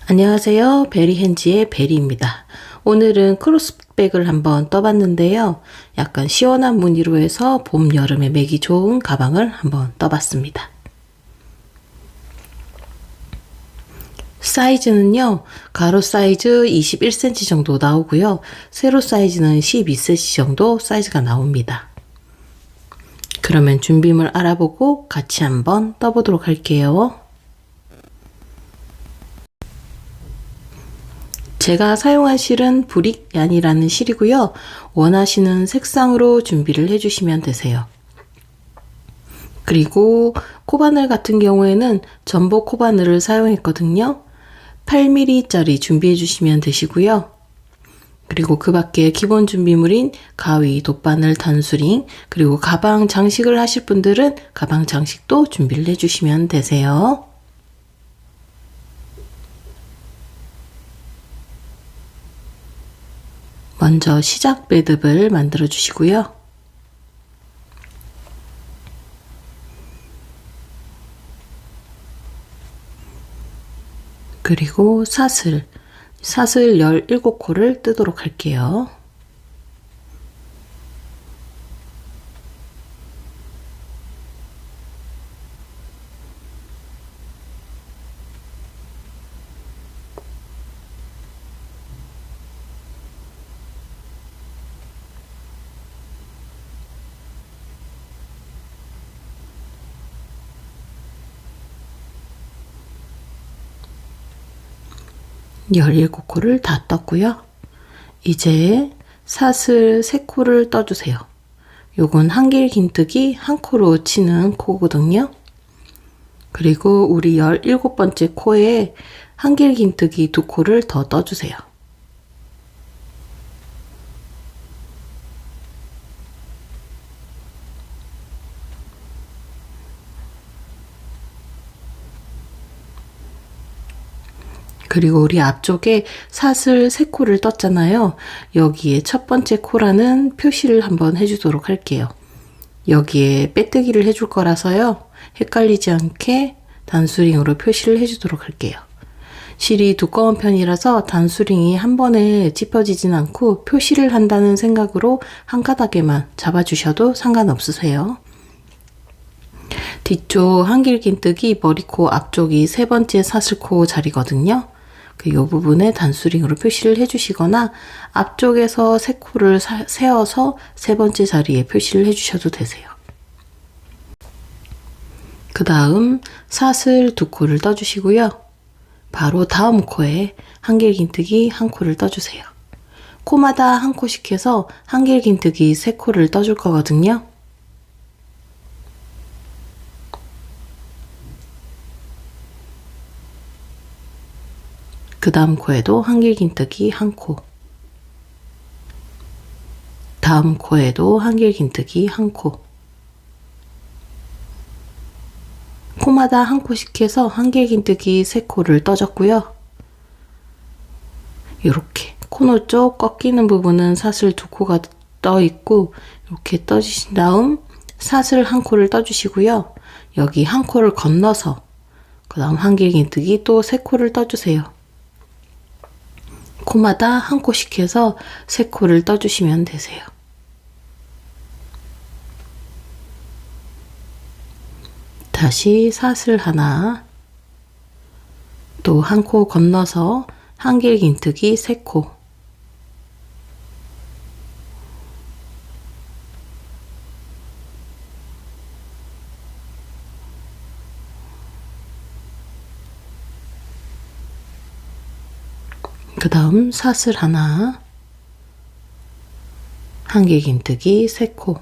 안녕하세요. 베리핸즈의 베리입니다. 오늘은 크로스백을 한번 떠봤는데요. 약간 시원한 무늬로 해서 봄, 여름에 매기 좋은 가방을 한번 떠봤습니다. 사이즈는요, 가로 사이즈 21cm 정도 나오고요. 세로 사이즈는 12cm 정도 사이즈가 나옵니다. 그러면 준비물 알아보고 같이 한번 떠보도록 할게요. 제가 사용한 실은 브릭 얀이라는 실이고요. 원하시는 색상으로 준비를 해주시면 되세요. 그리고 코바늘 같은 경우에는 전복 코바늘을 사용했거든요. 8mm짜리 준비해 주시면 되시고요. 그리고 그 밖에 기본 준비물인 가위, 돗바늘, 단수링, 그리고 가방 장식을 하실 분들은 가방 장식도 준비를 해주시면 되세요. 먼저 시작 매듭을 만들어 주시고요. 그리고 사슬 17코를 뜨도록 할게요. 열일곱 코를 다 떴고요. 이제 사슬 3코를 떠주세요. 요건 한길 긴뜨기 1코로 치는 코거든요. 그리고 우리 17번째 코에 한길 긴뜨기 2코를 더 떠주세요. 그리고 우리 앞쪽에 사슬 3코를 떴잖아요. 여기에 첫 번째 코라는 표시를 한번 해주도록 할게요. 여기에 빼뜨기를 해줄 거라서요. 헷갈리지 않게 단수링으로 표시를 해주도록 할게요. 실이 두꺼운 편이라서 단수링이 한 번에 찝혀지진 않고 표시를 한다는 생각으로 한 가닥에만 잡아주셔도 상관없으세요. 뒤쪽 한길 긴뜨기 머리코 앞쪽이 3번째 사슬코 자리거든요. 이 부분에 단수링으로 표시를 해주시거나 앞쪽에서 3코를 세어서 3번째 자리에 표시를 해주셔도 되세요. 그 다음 사슬 2코를 떠주시고요. 바로 다음 코에 한길 긴뜨기 1코를 떠주세요. 코마다 1코씩 해서 한길 긴뜨기 3코를 떠줄 거거든요. 그 다음 코에도 한길 긴뜨기 1코, 다음 코에도 한길 긴뜨기 1코, 코마다 1코씩 해서 한길 긴뜨기 3코를 떠줬고요. 이렇게 코너 쪽 꺾이는 부분은 사슬 2코가 떠 있고 이렇게 떠주신 다음 사슬 1코를 떠주시고요. 여기 1코를 건너서 그 다음 한길 긴뜨기 또 3코를 떠주세요. 코마다 1코씩 해서 3코를 떠주시면 되세요. 다시 사슬 하나, 또 1코 건너서 한길 긴뜨기 3코, 그 다음 사슬 하나, 한길 긴뜨기 3코,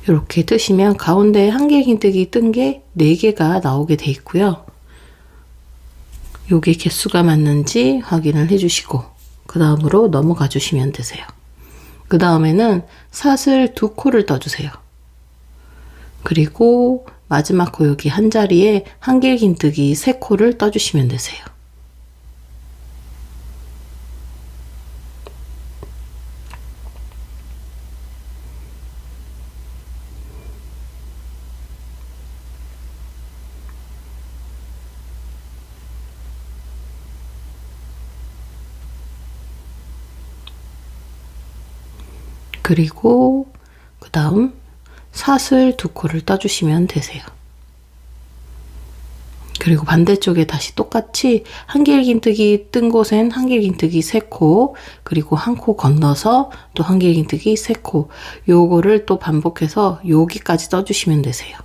이렇게 뜨시면 가운데 한길 긴뜨기 뜬 게 4개가 나오게 돼 있고요. 요게 개수가 맞는지 확인을 해주시고 그 다음으로 넘어가 주시면 되세요. 그 다음에는 사슬 2코를 떠주세요. 그리고 마지막 코 여기 한 자리에 한길 긴뜨기 3코를 떠주시면 되세요. 그리고 그 다음 사슬 2코를 떠주시면 되세요. 그리고 반대쪽에 다시 똑같이 한길긴뜨기 뜬 곳엔 한길긴뜨기 3코, 그리고 1코 건너서 또 한길긴뜨기 3코, 요거를 또 반복해서 여기까지 떠주시면 되세요.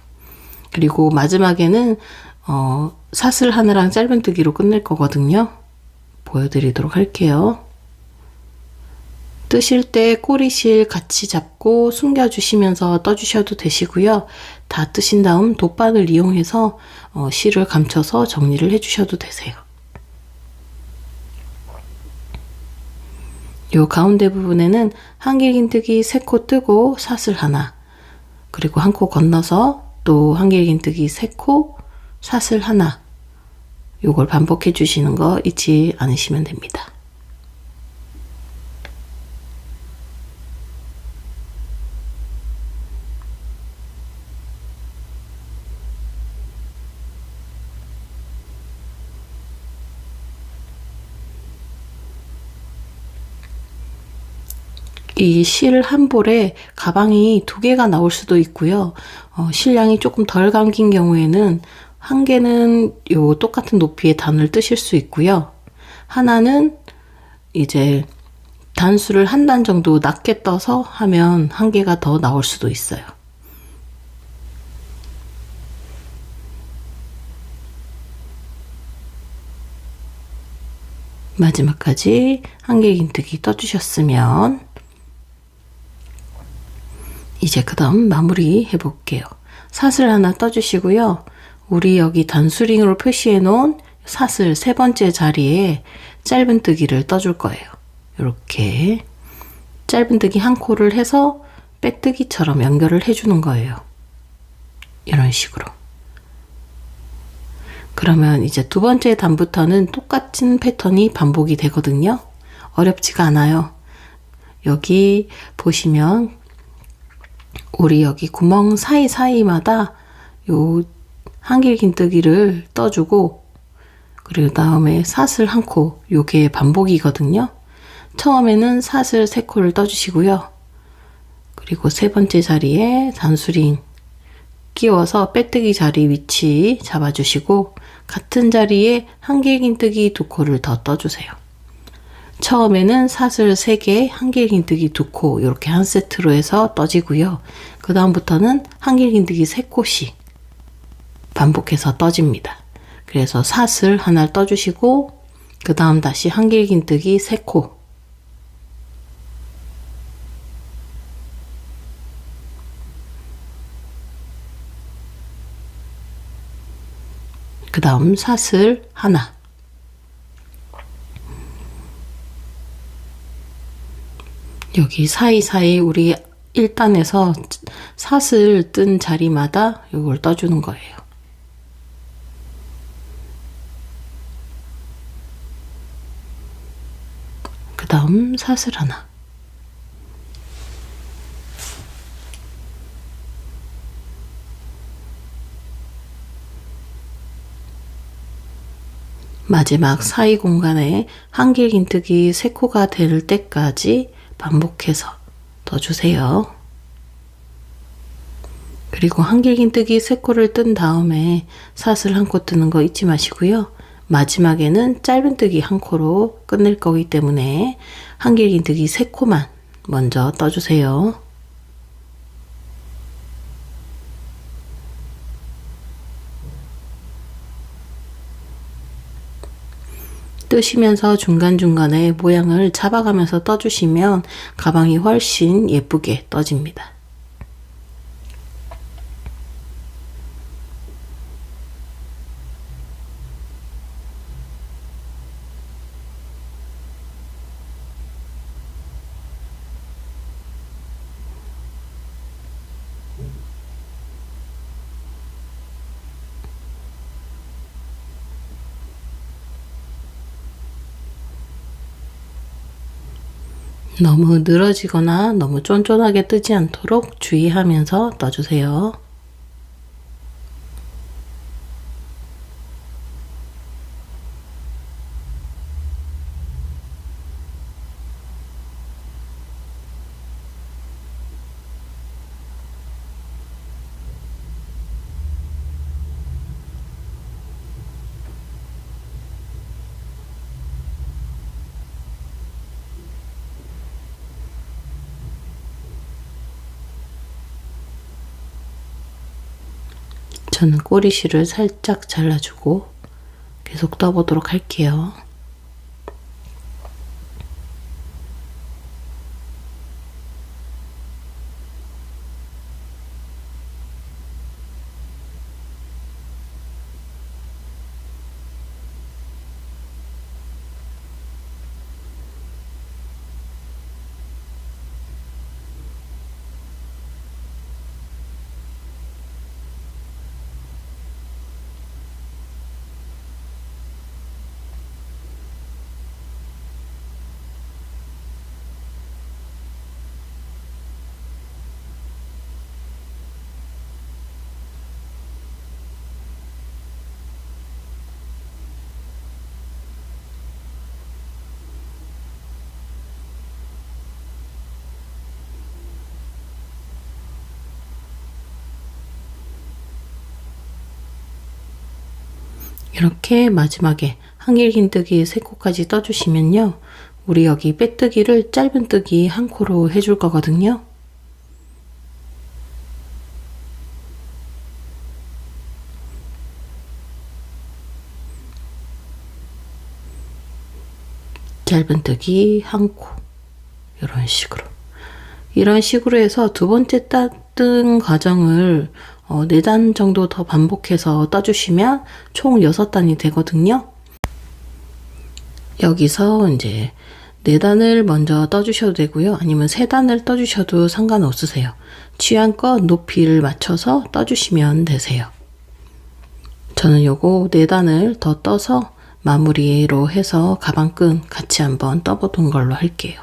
그리고 마지막에는 사슬 하나랑 짧은뜨기로 끝낼 거거든요. 보여드리도록 할게요. 뜨실 때 꼬리실 같이 잡고 숨겨주시면서 떠주셔도 되시고요. 다 뜨신 다음 돗바늘 이용해서 실을 감춰서 정리를 해주셔도 되세요. 요 가운데 부분에는 한길긴뜨기 3코 뜨고 사슬 하나, 그리고 1코 건너서 또 한길긴뜨기 3코, 사슬 하나, 요걸 반복해 주시는 거 잊지 않으시면 됩니다. 이 실 한 볼에 가방이 2개가 나올 수도 있고요. 실량이 조금 덜 감긴 경우에는 한 개는 요 똑같은 높이의 단을 뜨실 수 있고요. 하나는 이제 단수를 한 단 정도 낮게 떠서 하면 한 개가 더 나올 수도 있어요. 마지막까지 한길긴뜨기 떠주셨으면 이제 그 다음 마무리 해볼게요. 사슬 하나 떠주시고요. 우리 여기 단수링으로 표시해 놓은 사슬 3번째 자리에 짧은뜨기를 떠줄 거예요. 이렇게 짧은뜨기 1코를 해서 빼뜨기처럼 연결을 해주는 거예요. 이런 식으로. 그러면 이제 2번째 단부터는 똑같은 패턴이 반복이 되거든요. 어렵지가 않아요. 여기 보시면 우리 여기 구멍 사이사이마다 요 한길긴뜨기를 떠주고, 그리고 다음에 사슬 1코, 요게 반복이거든요. 처음에는 사슬 3코를 떠주시고요. 그리고 3번째 자리에 단수링 끼워서 빼뜨기 자리 위치 잡아주시고, 같은 자리에 한길긴뜨기 2코를 더 떠주세요. 처음에는 사슬 3개, 한길긴뜨기 2코 이렇게 한 세트로 해서 떠지고요. 그 다음부터는 한길긴뜨기 3코씩 반복해서 떠집니다. 그래서 사슬 하나를 떠주시고 그 다음 다시 한길긴뜨기 3코, 그 다음 사슬 하나, 여기 사이사이 우리 1단에서 사슬 뜬 자리마다 이걸 떠주는 거예요. 그 다음 사슬 하나, 마지막 사이 공간에 한길긴뜨기 3코가 될 때까지 반복해서 떠주세요. 그리고 한길긴뜨기 3코를 뜬 다음에 사슬 1코 뜨는 거 잊지 마시고요. 마지막에는 짧은뜨기 1코로 끝낼 거기 때문에 한길긴뜨기 3코만 먼저 떠주세요. 뜨시면서 중간중간에 모양을 잡아가면서 떠주시면 가방이 훨씬 예쁘게 떠집니다. 너무 늘어지거나 너무 쫀쫀하게 뜨지 않도록 주의하면서 떠주세요. 저는 꼬리실을 살짝 잘라주고 계속 떠보도록 할게요. 이렇게 마지막에 한길긴뜨기 3코까지 떠주시면요. 우리 여기 빼뜨기를 짧은뜨기 1코로 해줄 거거든요. 짧은뜨기 1코 이런 식으로 해서 두 번째 따뜬 과정을 4단 정도 더 반복해서 떠주시면 총 6단이 되거든요. 여기서 이제 4단을 먼저 떠주셔도 되고요. 아니면 3단을 떠주셔도 상관없으세요. 취향껏 높이를 맞춰서 떠주시면 되세요. 저는 요거 4단을 더 떠서 마무리로 해서 가방끈 같이 한번 떠보던 걸로 할게요.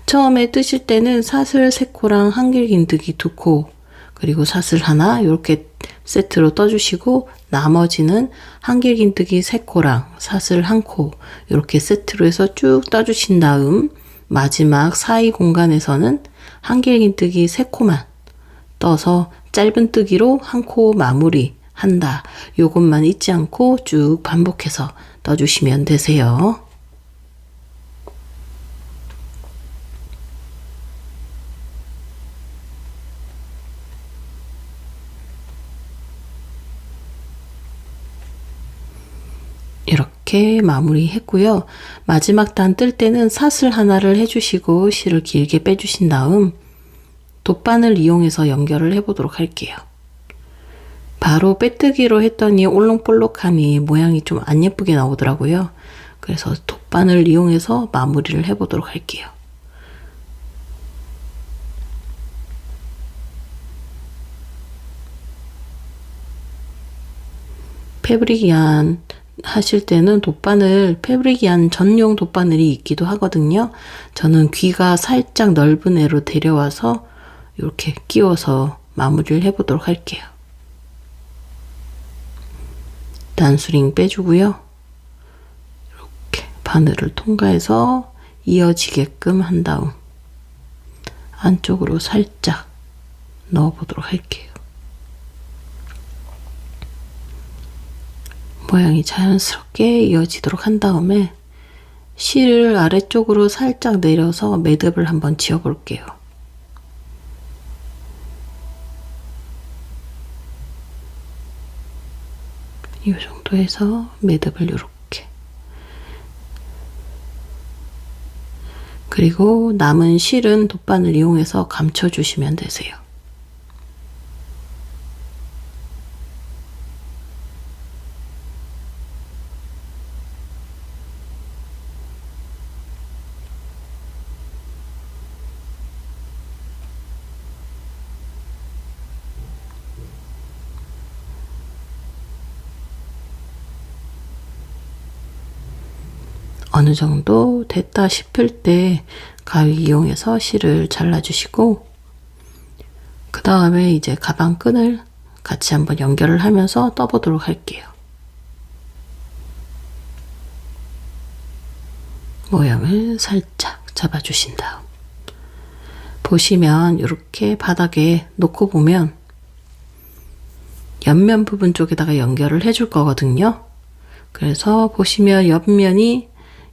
처음에 뜨실 때는 사슬 3코랑 한길긴뜨기 2코 그리고 사슬 하나 이렇게 세트로 떠주시고 나머지는 한길긴뜨기 3코랑 사슬 1코 이렇게 세트로 해서 쭉 떠주신 다음 마지막 사이 공간에서는 한길긴뜨기 3코만 떠서 짧은뜨기로 1코 마무리 한다. 요것만 잊지 않고 쭉 반복해서 떠주시면 되세요. 이렇게 마무리 했고요. 마지막 단 뜰 때는 사슬 하나를 해주시고 실을 길게 빼주신 다음 돗바늘 이용해서 연결을 해보도록 할게요. 바로 빼뜨기로 했더니 올록볼록하니 모양이 좀 안 예쁘게 나오더라고요. 그래서 돗바늘 이용해서 마무리를 해보도록 할게요. 패브릭 yarn 하실 때는 돗바늘, 패브릭 yarn 전용 돗바늘이 있기도 하거든요. 저는 귀가 살짝 넓은 애로 데려와서 이렇게 끼워서 마무리를 해보도록 할게요. 단수링 빼주고요. 이렇게 바늘을 통과해서 이어지게끔 한 다음 안쪽으로 살짝 넣어보도록 할게요. 모양이 자연스럽게 이어지도록 한 다음에 실을 아래쪽으로 살짝 내려서 매듭을 한번 지어 볼게요. 이 정도 해서 매듭을 이렇게 그리고 남은 실은 돗바늘 이용해서 감춰 주시면 되세요. 어느 정도 됐다 싶을 때 가위 이용해서 실을 잘라주시고 그 다음에 이제 가방 끈을 같이 한번 연결을 하면서 떠보도록 할게요. 모양을 살짝 잡아주신 다음 보시면 이렇게 바닥에 놓고 보면 옆면 부분 쪽에다가 연결을 해줄 거거든요. 그래서 보시면 옆면이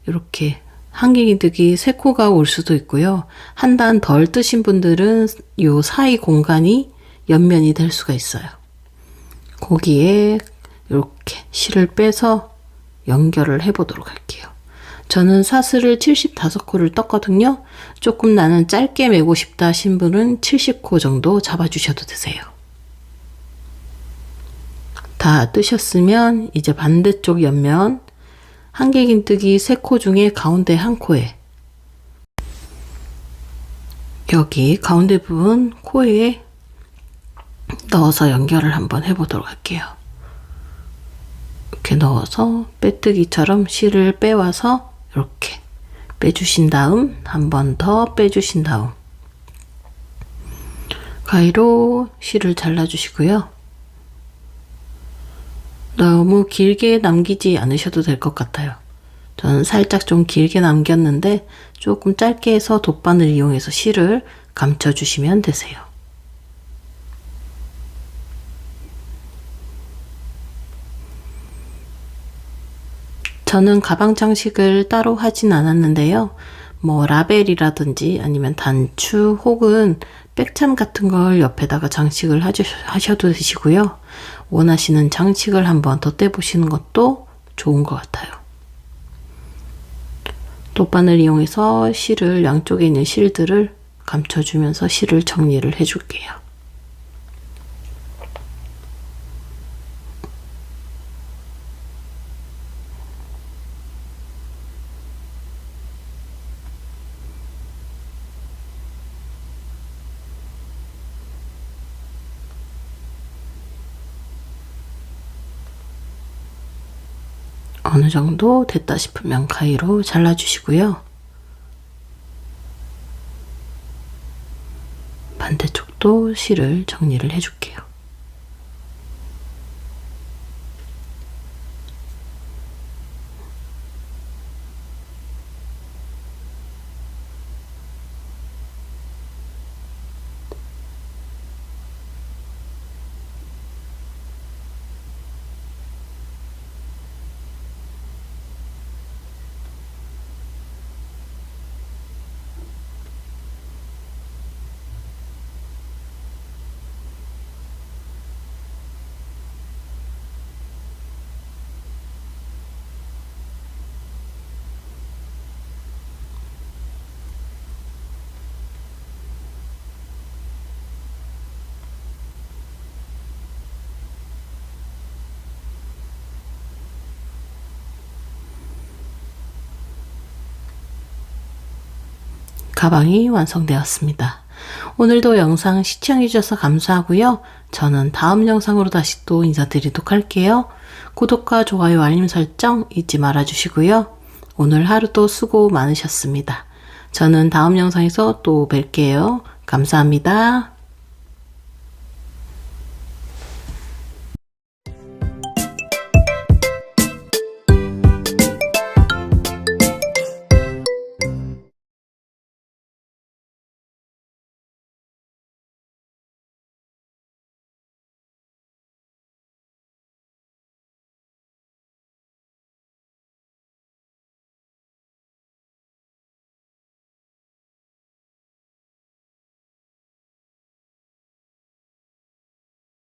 이렇게 한길긴뜨기 3코가 올 수도 있고요. 한 단 덜 뜨신 분들은 이 사이 공간이 옆면이 될 수가 있어요. 거기에 이렇게 실을 빼서 연결을 해 보도록 할게요. 저는 사슬을 75코를 떴거든요. 조금 나는 짧게 매고 싶다 하신 분은 70코 정도 잡아주셔도 되세요. 다 뜨셨으면 이제 반대쪽 옆면 한길긴뜨기 3코 중에 가운데 한 코에 여기 가운데 부분 코에 넣어서 연결을 한번 해보도록 할게요. 이렇게 넣어서 빼뜨기처럼 실을 빼와서 이렇게 빼주신 다음 한 번 더 빼주신 다음 가위로 실을 잘라주시고요. 너무 길게 남기지 않으셔도 될 것 같아요. 저는 살짝 좀 길게 남겼는데 조금 짧게 해서 돗바늘 이용해서 실을 감춰주시면 되세요. 저는 가방 장식을 따로 하진 않았는데요. 뭐 라벨이라든지 아니면 단추 혹은 백참 같은 걸 옆에다가 장식을 하셔도 되시고요. 원하시는 장식을 한번 덧대보시는 것도 좋은 것 같아요. 돗바늘 이용해서 실을 양쪽에 있는 실들을 감춰주면서 실을 정리를 해줄게요. 어느 정도 됐다 싶으면 가위로 잘라주시고요. 반대쪽도 실을 정리를 해줄게요. 가방이 완성되었습니다. 오늘도 영상 시청해주셔서 감사하고요. 저는 다음 영상으로 다시 또 인사드리도록 할게요. 구독과 좋아요, 알림 설정 잊지 말아주시고요. 오늘 하루도 수고 많으셨습니다. 저는 다음 영상에서 또 뵐게요. 감사합니다.